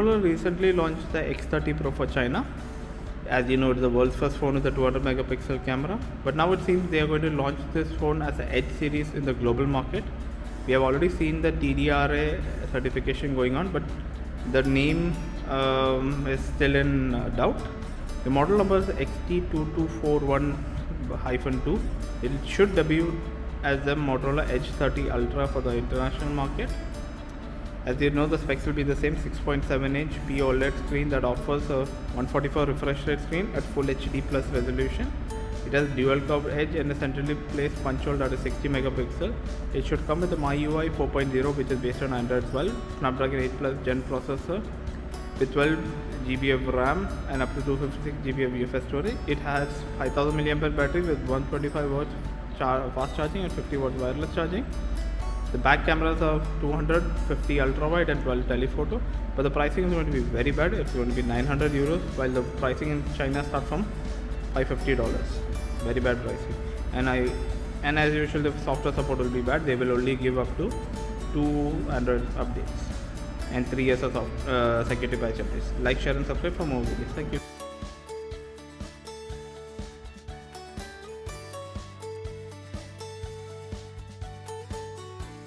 Motorola recently launched the X30 Pro for China. As you know, it's the world's first phone with a 200 megapixel camera. But now it seems they are going to launch this phone as an Edge series in the global market. We have already seen the TDRA certification going on, but the name is still in doubt. The model number is XT2241-2. It should debut as the Motorola Edge 30 Ultra for the international market. As you know, the specs will be the same 6.7-inch P-OLED screen that offers a 144 refresh rate screen at Full HD plus resolution. It has dual curved edge and a centrally placed punch hole that is 60 megapixel. It should come with the MYUI 4.0, which is based on Android 12, Snapdragon 8 Plus Gen processor with 12 GB of RAM and up to 256 GB of UFS storage. It has 5000 mAh battery with 125 watts fast charging and 50 watts wireless charging. The back cameras are 250 ultra wide and 12 telephoto, but the pricing is going to be very bad. It's going to be 900 euros, while the pricing in China starts from $550. Very bad pricing. And as usual, the software support will be bad. They will only give up to 2 Android updates and 3 years of security patch updates. Like, share and subscribe for more videos. Thank you.